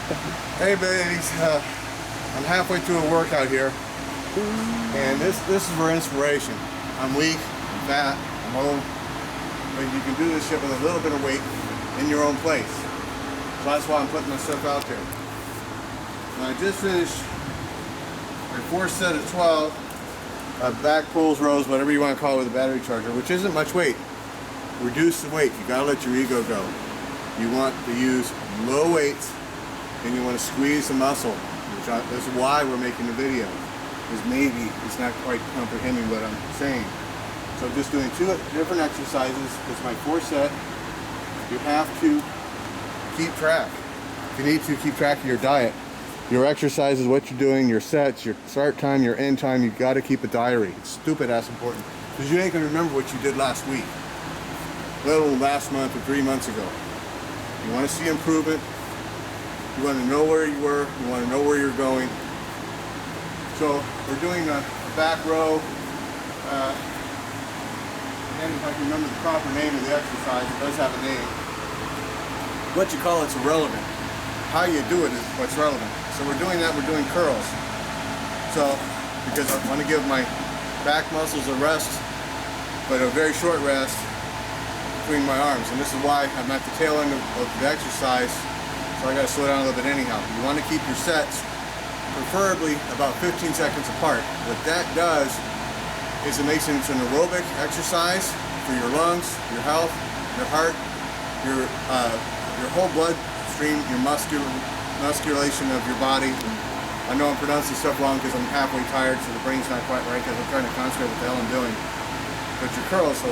Hey ladies, I'm halfway through a workout here, and this is for inspiration. I'm weak, I'm fat, I'm old, but you can do this shit with a little bit of weight in your own place. So that's why I'm putting myself out there. And I just finished my 4th set of 12 back pulls, rows, whatever you want to call it, with a battery charger, which isn't much weight. Reduce the weight. You gotta let your ego go. You want to use low weights, and you want to squeeze the muscle. This is why we're making the video. Because maybe it's not quite comprehending what I'm saying. So I'm just doing 2 different exercises. It's my 4th set. You have to keep track. If you need to, keep track of your diet, your exercises, what you're doing, your sets, your start time, your end time. You've got to keep a diary. It's stupid ass important. Because you ain't going to remember what you did last week, let alone last month or 3 months ago. You want to see improvement. You want to know where you were. You want to know where you're going. So we're doing a back row. And if I can remember the proper name of the exercise, it does have a name. What you call it's irrelevant. How you do it is what's relevant. So we're doing that. We're doing curls. So because I want to give my back muscles a rest, but a very short rest between my arms. And this is why I'm at the tail end of the exercise. So I got to slow down a little bit anyhow. You want to keep your sets preferably about 15 seconds apart. What that does is it makes it into an aerobic exercise for your lungs, your health, your heart, your whole blood stream, your musculation of your body. I know I'm pronouncing stuff wrong because I'm halfway tired, so the brain's not quite right because I'm trying to concentrate what the hell I'm doing. But your curls, so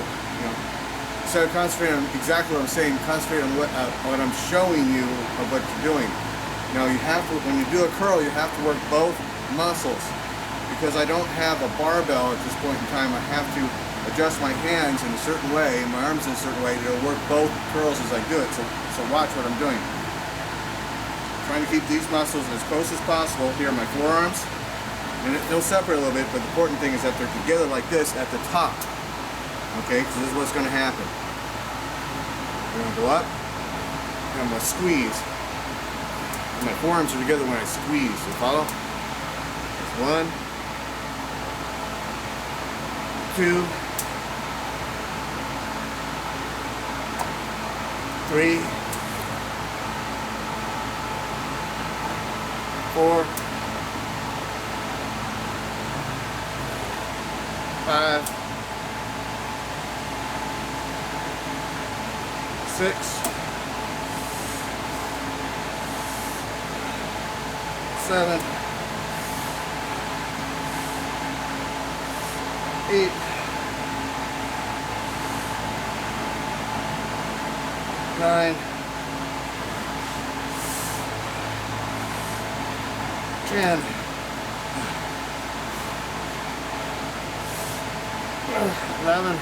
instead of concentrating on exactly what I'm saying, concentrate on what I'm showing you of what you're doing. Now you have to, when you do a curl, you have to work both muscles. Because I don't have a barbell at this point in time, I have to adjust my hands in a certain way, and my arms in a certain way to work both curls as I do it. So watch what I'm doing. Trying to keep these muscles as close as possible. Here are my forearms. And they'll separate a little bit, but the important thing is that they're together like this at the top. Okay, so this is what's going to happen. I'm going to go up, and I'm going to squeeze. And my forearms are together when I squeeze. You follow? That's 1, 2, 3, 4, 5, 6, 7, 8, 9, 10, 11,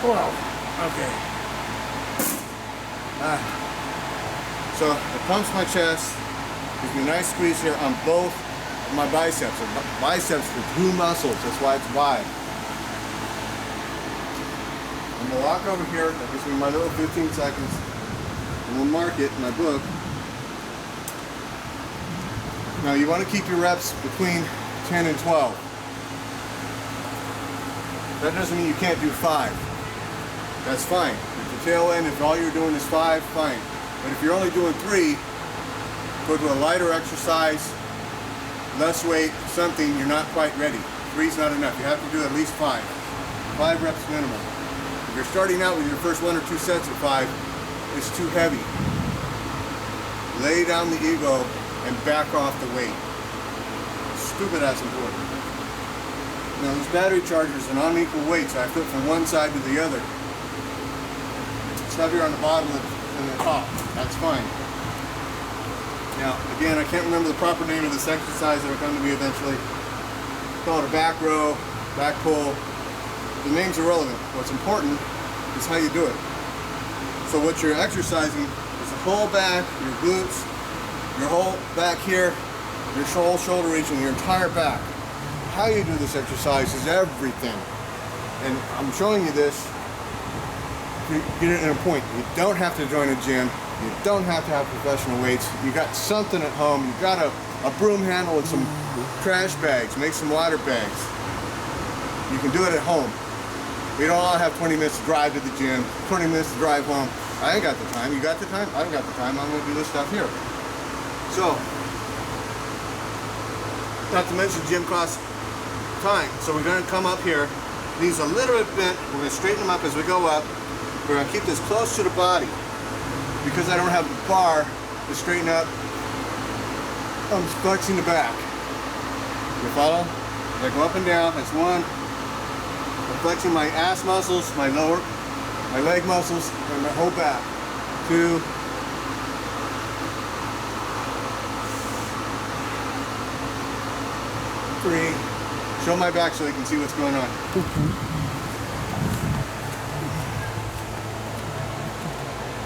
12. Okay. So it pumps my chest. Gives me a nice squeeze here on both of my biceps. Biceps for 2 muscles. That's why it's wide. I'm going to walk over here. That gives me my little 15 seconds. And we'll mark it in my book. Now you want to keep your reps between 10 and 12. That doesn't mean you can't do 5. That's fine. At the tail end, if all you're doing is 5, fine. But if you're only doing 3, go to a lighter exercise, less weight, something, you're not quite ready. 3 is not enough. You have to do at least 5. 5 reps minimum. If you're starting out with your first 1 or 2 sets of 5, it's too heavy. Lay down the ego and back off the weight. Stupid ass important. Now this battery charger is an unequal weight, so I flip from one side to the other. It's heavier on the bottom than the top. That's fine. Now, again, I can't remember the proper name of this exercise that will come to me eventually. Call it a back row, back pull. The name's irrelevant. What's important is how you do it. So what you're exercising is the whole back, your glutes, your whole back here, your whole shoulder region, your entire back. How you do this exercise is everything. And I'm showing you this get it in a point. You don't have to join a gym. You don't have to have professional weights. You got something at home. You got a broom handle and some trash bags. Make some water bags. You can do it at home. We don't all have 20 minutes to drive to the gym, 20 minutes to drive home. I ain't got the time. You got the time? I don't got the time. I'm going to do this stuff here. So, not to mention gym costs time. So we're going to come up here. These a little bit bent. We're going to straighten them up as we go up. We're going to keep this close to the body. Because I don't have the bar to straighten up, I'm flexing the back. You follow? As I go up and down, that's one. I'm flexing my ass muscles, my leg muscles, and my whole back. 2. 3. Show my back so they can see what's going on.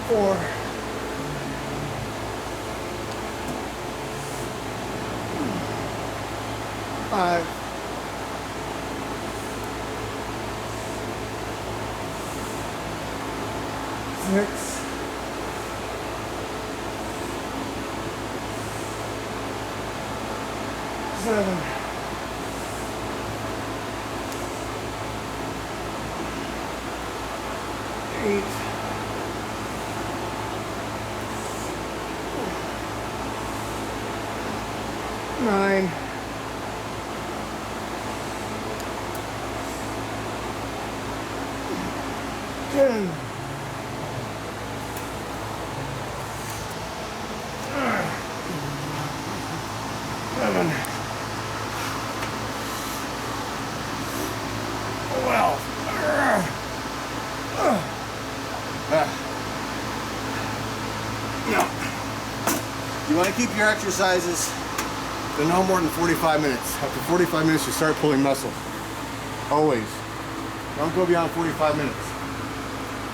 4. 5. 6. 7. 8. 9. 10. 11. 12. Now, you want to keep your exercises to no more than 45 minutes. After 45 minutes, you start pulling muscle. Always. Don't go beyond 45 minutes.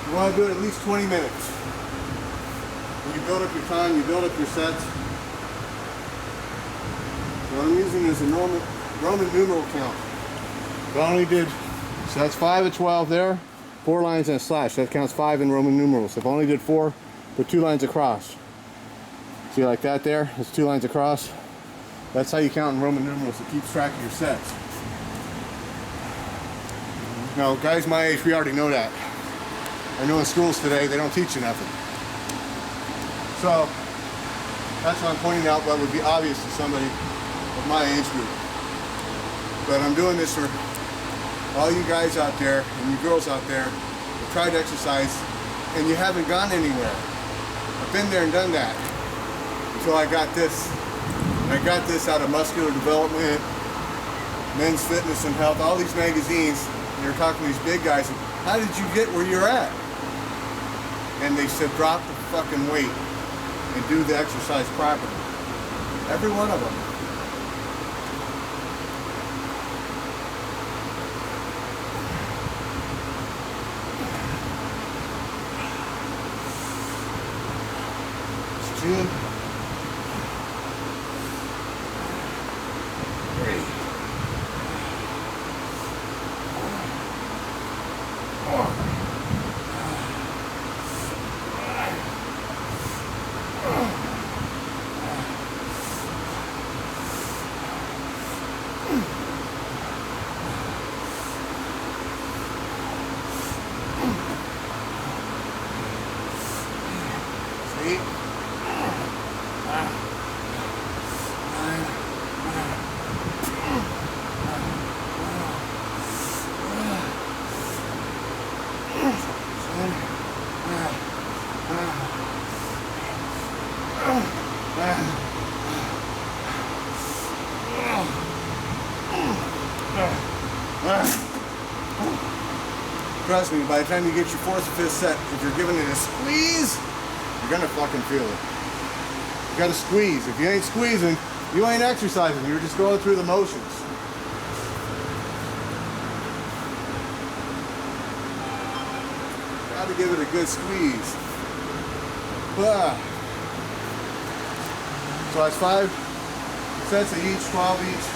You want to do it at least 20 minutes. When you build up your time, you build up your sets. What I'm using is a Roman numeral count. I only did, so that's 5 at 12 there, 4 lines and a slash. That counts 5 in Roman numerals. If I only did 4, put 2 lines across. See, like that there? It's 2 lines across. That's how you count in Roman numerals. It keeps track of your sets. Now, guys my age, we already know that. I know in schools today, they don't teach you nothing. So, that's why I'm pointing out what would be obvious to somebody of my age group. But I'm doing this for all you guys out there and you girls out there that tried to exercise and you haven't gone anywhere. I've been there and done that until I got this. And I got this out of Muscular Development, Men's Fitness and Health, all these magazines. And they're talking to these big guys. How did you get where you're at? And they said, drop the fucking weight and do the exercise properly. Every one of them. It's 2, 3, 4. Trust me, by the time you get your 4th or 5th set, if you're giving it a squeeze, you're gonna fucking feel it. You gotta squeeze. If you ain't squeezing, you ain't exercising. You're just going through the motions. Gotta give it a good squeeze. So it's 5 sets of each, 12 each.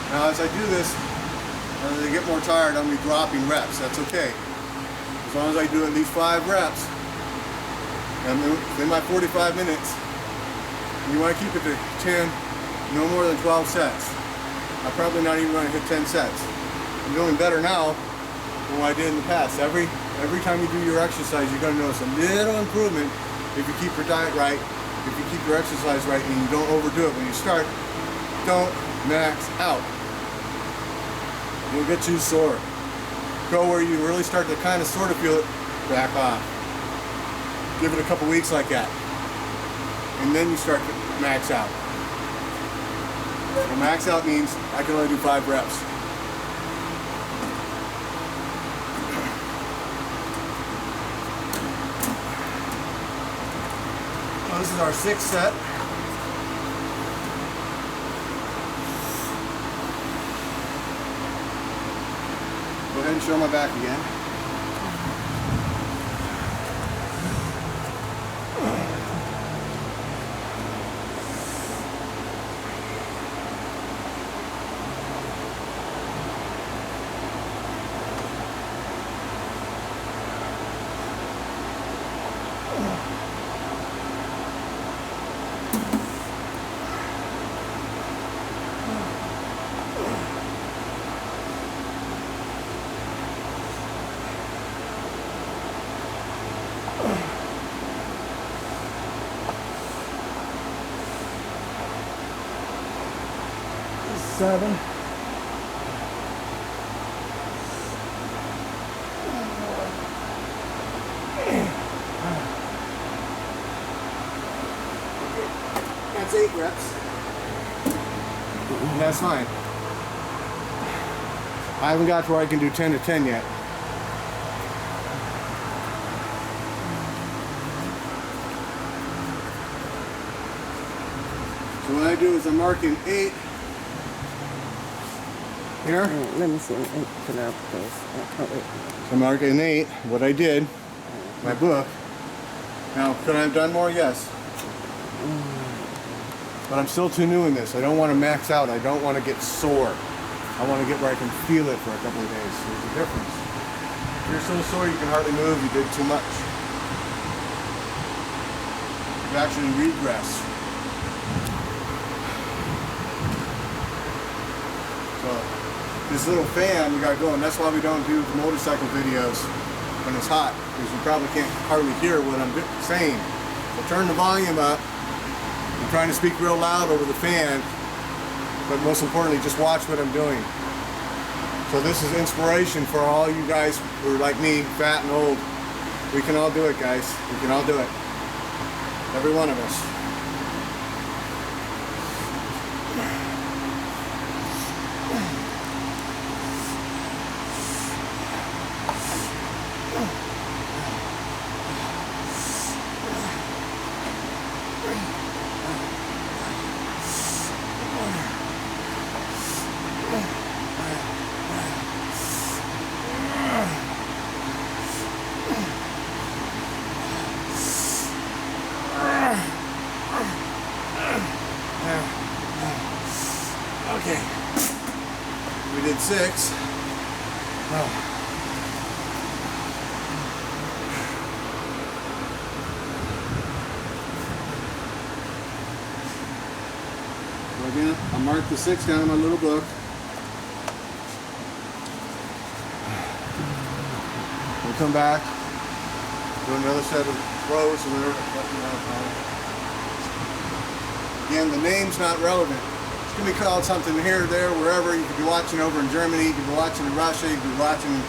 Now as I do this, as I get more tired, I'm going to be dropping reps. That's okay. As long as I do at least 5 reps, and in my 45 minutes, you want to keep it to 10, no more than 12 sets. I'm probably not even going to hit 10 sets. I'm doing better now than what I did in the past. Every time you do your exercise, you're going to notice a little improvement if you keep your diet right, if you keep your exercise right, and you don't overdo it. When you start, don't max out. You'll get too sore. Go where you really start to kind of sort of feel it, back off. Give it a couple weeks like that. And then you start to max out. And max out means I can only do 5 reps. Well, this is our 6th set. Go ahead and show my back again. Seven. That's 8 reps. That's fine. I haven't got to where I can do 10 to 10 yet. So what I do is I'm marking 8. Here? Let me see. Pull out this. So I'm marking 8. What I did, my book. Now, could I have done more? Yes. But I'm still too new in this. I don't want to max out. I don't want to get sore. I want to get where I can feel it for a couple of days. There's a difference. If you're so sore you can hardly move, you did too much. You actually regress. So, this little fan we got going, that's why we don't do the motorcycle videos when it's hot, because you probably can't hardly hear what I'm saying. So turn the volume up. I'm trying to speak real loud over the fan, but most importantly, just watch what I'm doing. So this is inspiration for all you guys who are like me, fat and old. We can all do it, guys. We can all do it. Every one of us. Okay, we did 6. Oh. So again, I marked the 6 down in my little book. We'll come back, do another set of rows, and then again, the name's not relevant. It can be called something here, there, wherever. You could be watching over in Germany, you could be watching in Russia, you could be watching in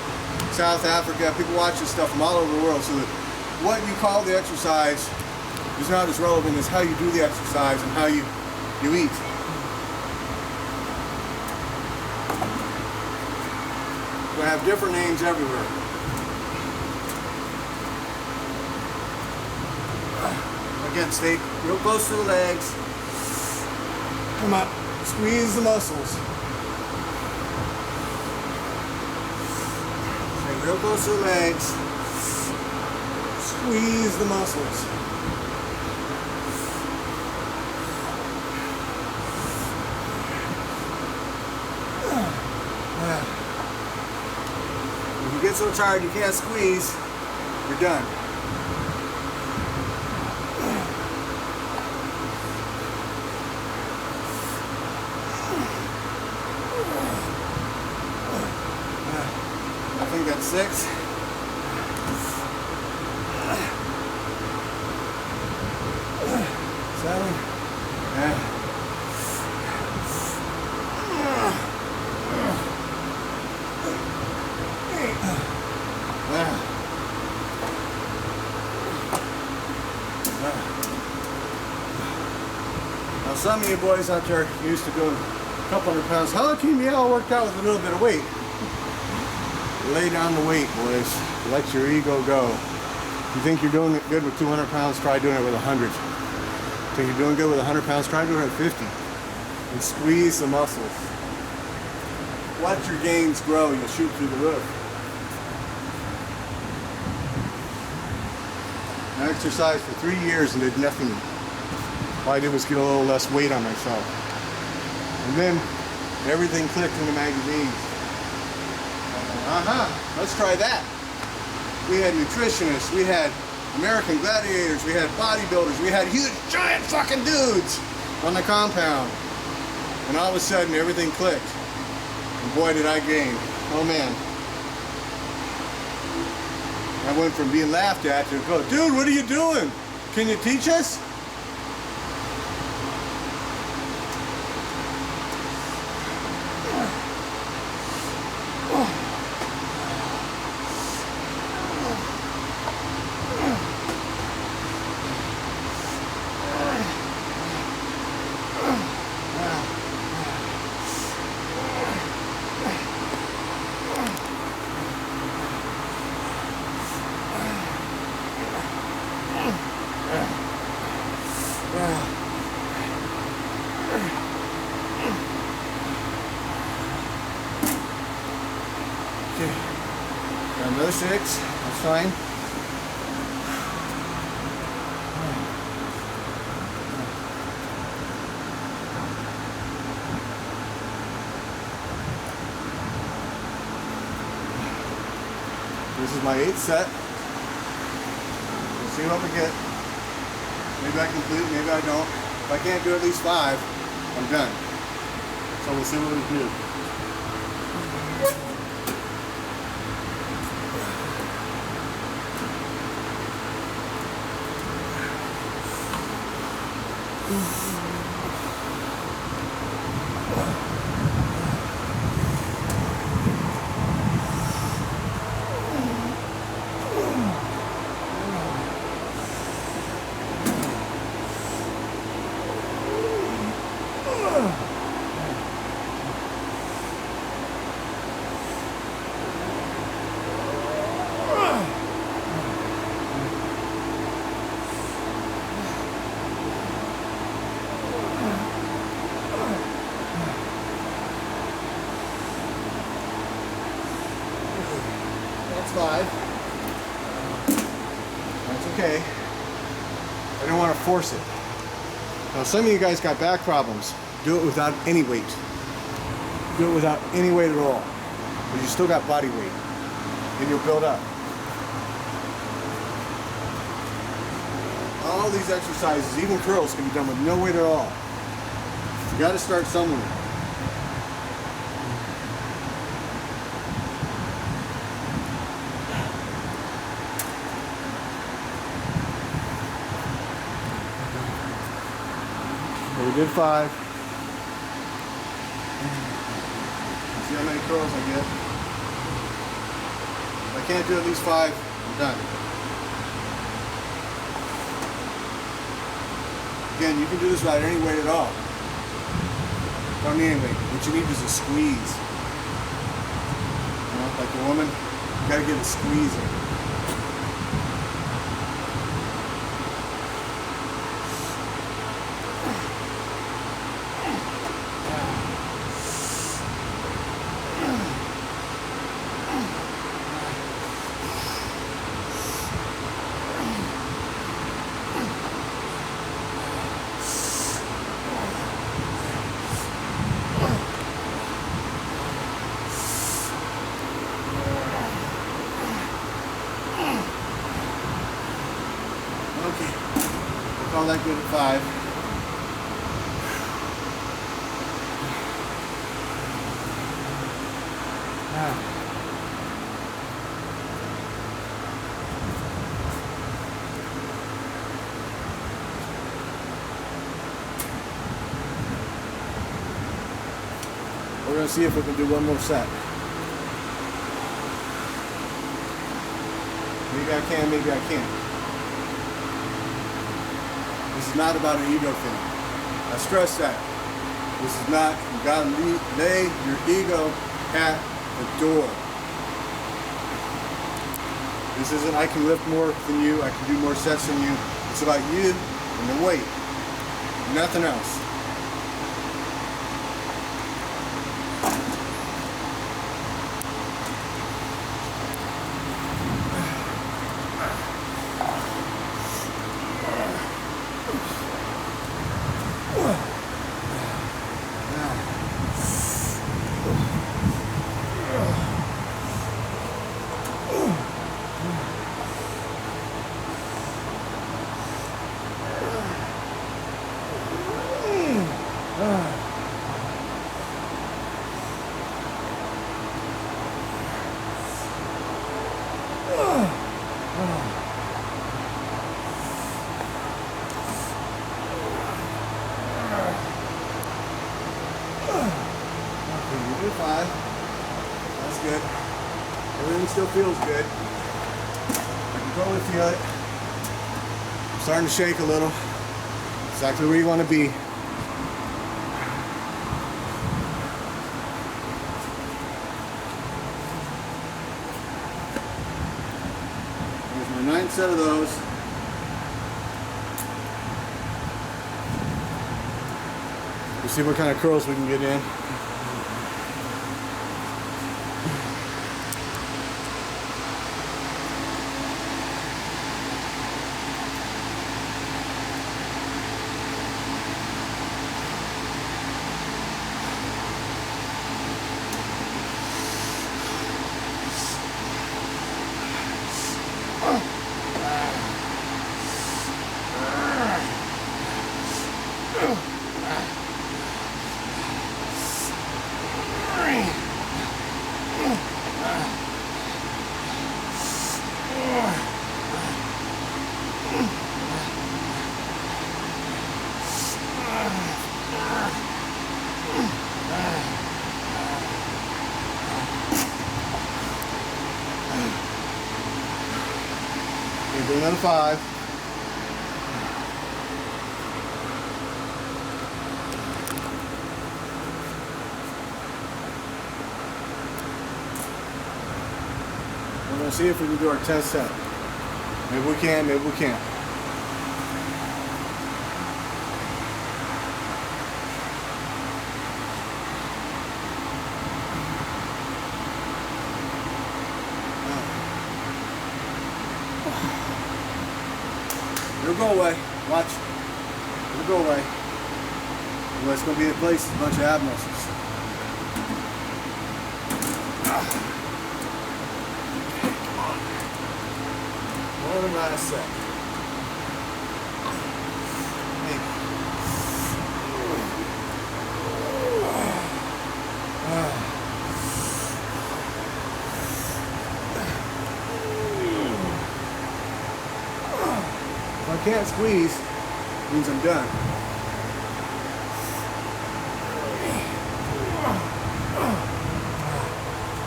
South Africa. People watch this stuff from all over the world. So that what you call the exercise is not as relevant as how you do the exercise and how you eat. We have different names everywhere. Again, stay real close to the legs. Come up. Squeeze the muscles. Stay real close to the legs. Squeeze the muscles. If you get so tired you can't squeeze, You're done. I think that's 6. 7. Now some of you boys out there used to go a couple hundred pounds. How can you be all worked out with a little bit of weight? Lay down the weight, boys. Let your ego go. If you think you're doing it good with 200 pounds, try doing it with 100. Think you're doing good with 100 pounds, try doing it with 50. And squeeze the muscles. Watch your gains grow, you'll shoot through the roof. I exercised for 3 years and did nothing. All I did was get a little less weight on myself. And then everything clicked in the magazines. Let's try that. We had nutritionists, we had American gladiators, we had bodybuilders, we had huge, giant fucking dudes on the compound. And all of a sudden, everything clicked. And boy, did I gain. Oh man. I went from being laughed at to go, dude, what are you doing? Can you teach us? Another 6, that's fine. This is my 8th set. We'll see what we get. Maybe I complete, maybe I don't. If I can't do at least 5, I'm done. So we'll see what we do. That's 5. That's okay. I didn't want to force it. Now some of you guys got back problems. Do it without any weight. Do it without any weight at all. But you still got body weight. And you'll build up. All these exercises, even curls, can be done with no weight at all. You got to start somewhere. So we did 5. See how many curls I get. If I can't do at least 5, I'm done. Again, you can do this without any weight at all. Don't need any weight. What you need is a squeeze. You know, like a woman, you gotta get a squeeze in. Okay, we'll call that good at 5. We're going to see if we can do one more set. Maybe I can, maybe I can't. This is not about an ego thing. I stress that. This is not, you got to lay your ego at the door. This isn't I can lift more than you, I can do more sets than you. It's about you and the weight. Nothing else. Good 5. That's good. Everything still feels good. I can totally feel it. I'm starting to shake a little. Exactly where you want to be. There's my 9th set of those. We'll see what kind of curls we can get in. Do another 5. We're going to see if we can do our 10th set. Maybe we can, maybe we can't. It'll go away. Watch. It'll go away. Well, it's going to be a place with a bunch of ab muscles. One last set. If I can't squeeze, it means I'm done.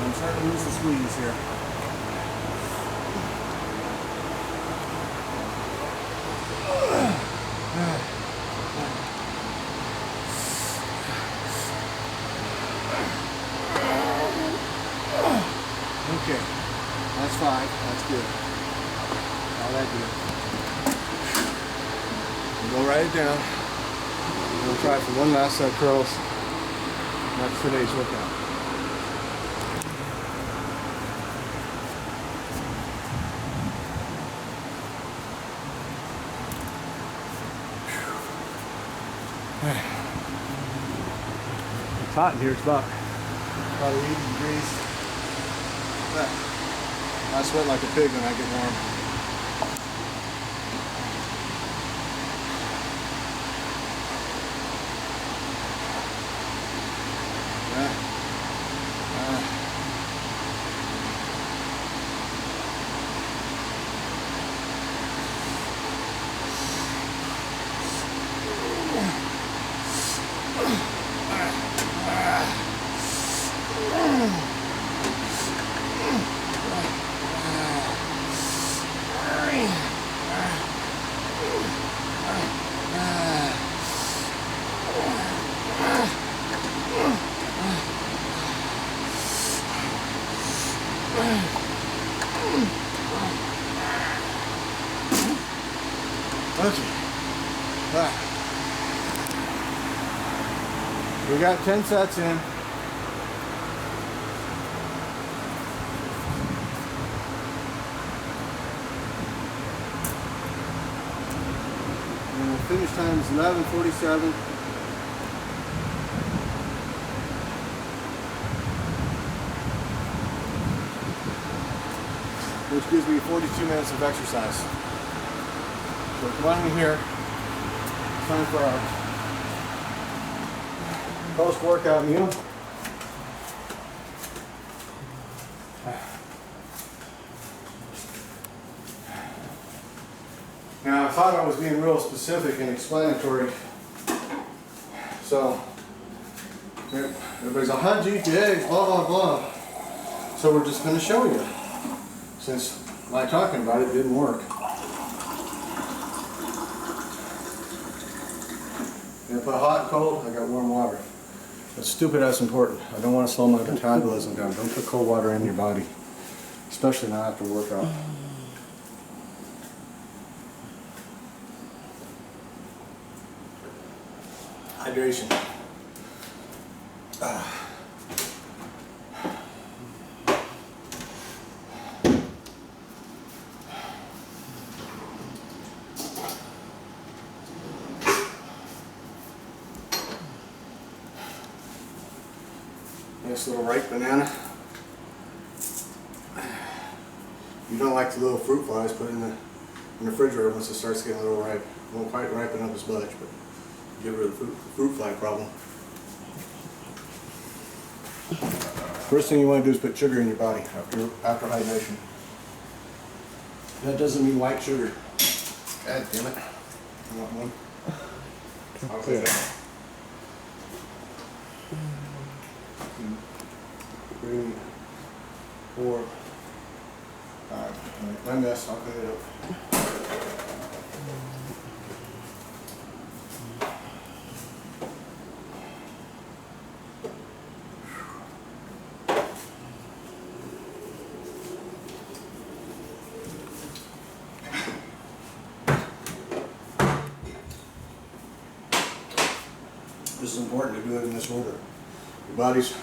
I'm starting to lose the squeeze here. Okay, that's 5. That's good. All that good. We'll write it down. We'll try for one last set of curls. That's today's workout. It's hot in here. It's about 80 degrees. I sweat like a pig when I get warm. Okay. Right. We got 10 sets in. And the finish time is 11:47. Which gives me 42 minutes of exercise. So come on in here. It's time for our post-workout meal. Now I thought I was being real specific and explanatory. So everybody's like, how'd you eat the eggs, blah, blah, blah. So we're just going to show you. Since my talking about it didn't work. And if I hot and cold, I got warm water. That's stupid, that's important. I don't want to slow my metabolism down. Don't put cold water in your body. Especially not after workout. Hydration. Nice little ripe banana. You don't like the little fruit flies, put it in the refrigerator once it starts getting a little ripe. It won't quite ripen up as much, but get rid of the fruit fly problem. First thing you want to do is put sugar in your body after hydration. That doesn't mean white sugar. God damn it. You want one? I'll take that. 3, 4, 5. Alright, my mess, I'll clean it up. This is important to do it in this order. Your body's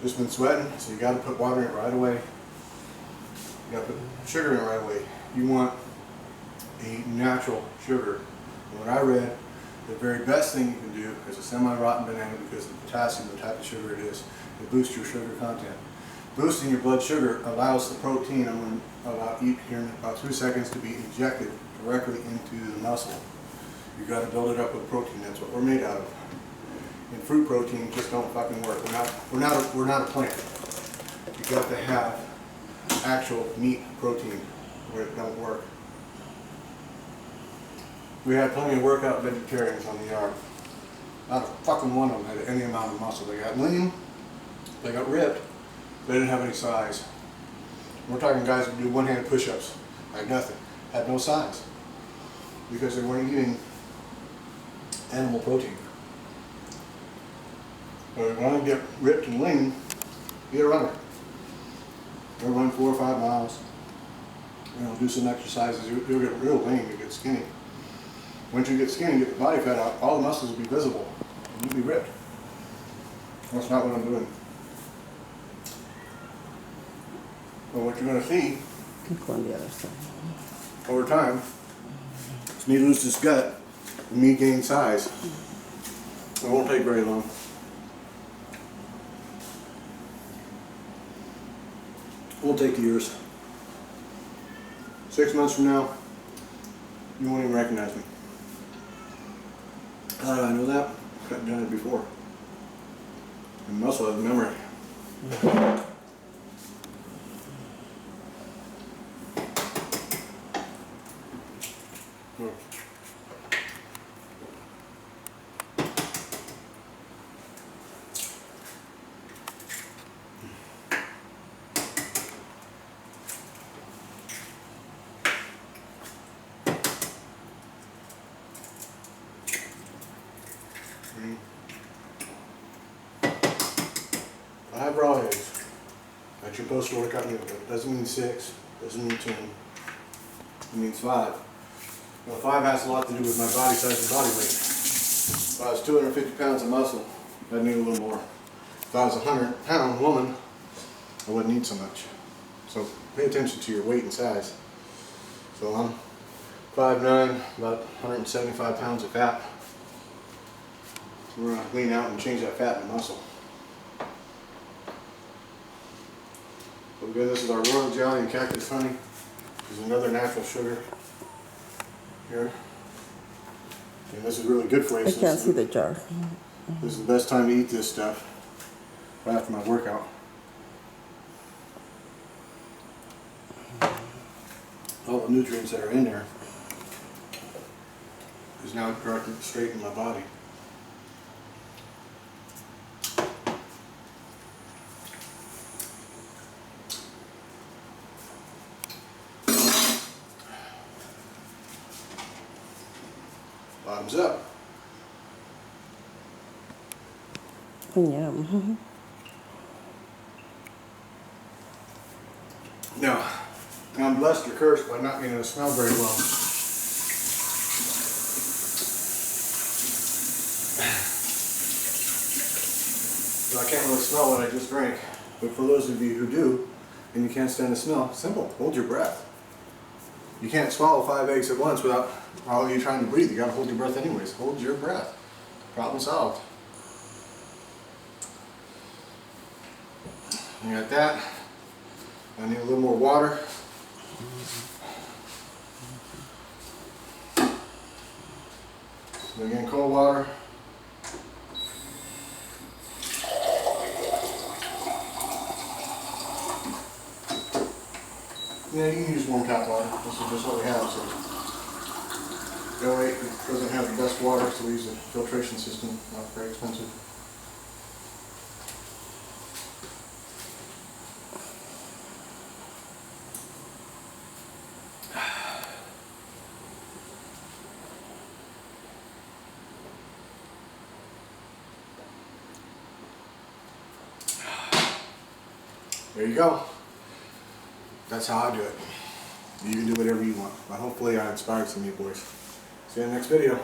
just been sweating, so you got to put water in it right away. You got to put sugar in it right away. You want a natural sugar. And what I read, the very best thing you can do is a semi-rotten banana because of the potassium, the type of sugar it is. It boosts your sugar content. Boosting your blood sugar allows the protein, I'm going to eat here in about 2 seconds, to be injected directly into the muscle. You've got to build it up with protein. That's what we're made out of. And fruit protein just don't fucking work. We're not a plant. You got to have actual meat protein where it don't work. We had plenty of workout vegetarians on the yard. Not a fucking one of them had any amount of muscle. They got lean, they got ripped, they didn't have any size. We're talking guys who do one-handed push-ups, like nothing, had no size, because they weren't eating animal protein. So if you want to get ripped and lean, be a runner. Go run 4 or 5 miles. Do some exercises. You'll get real lean. You get skinny. Once you get skinny, get the body fat out, all the muscles will be visible, and you'll be ripped. That's not what I'm doing. But what you're going to see Go on the other side. over time is me lose this gut and me gain size. It won't take very long. We'll take years. 6 months from now, you won't even recognize me. How do I know that? I've done it before. And muscle has memory. I have raw eggs. That's your post-workout meal. That doesn't mean 6, doesn't mean 10. It means 5. Well, 5 has a lot to do with my body size and body weight. If I was 250 pounds of muscle, I'd need a little more. If I was a 100-pound woman, I wouldn't need so much. So pay attention to your weight and size. So I'm 5'9", about 175 pounds of fat. So we're going to lean out and change that fat into muscle. So again, this is our royal jelly and cactus honey. This is another natural sugar here. And this is really good for you. I can't see the jar. This is the best time to eat this stuff right after my workout. All the nutrients that are in there is now directed straight in my body. Bottoms up. Yum. Now, I'm blessed or cursed by not being able to smell very well. So I can't really smell what I just drank. But for those of you who do, and you can't stand the smell, simple, hold your breath. You can't swallow 5 eggs at once without, while you're trying to breathe. You gotta hold your breath anyways. Hold your breath. Problem solved. You got that. I need a little more water. So again, cold water. Yeah, you can use warm tap water. This is just what we have. So Dietary doesn't have the best water, so we use a filtration system. Not very expensive. There you go. That's how I do it. You can do whatever you want. But hopefully I inspired some of you boys. See you in the next video.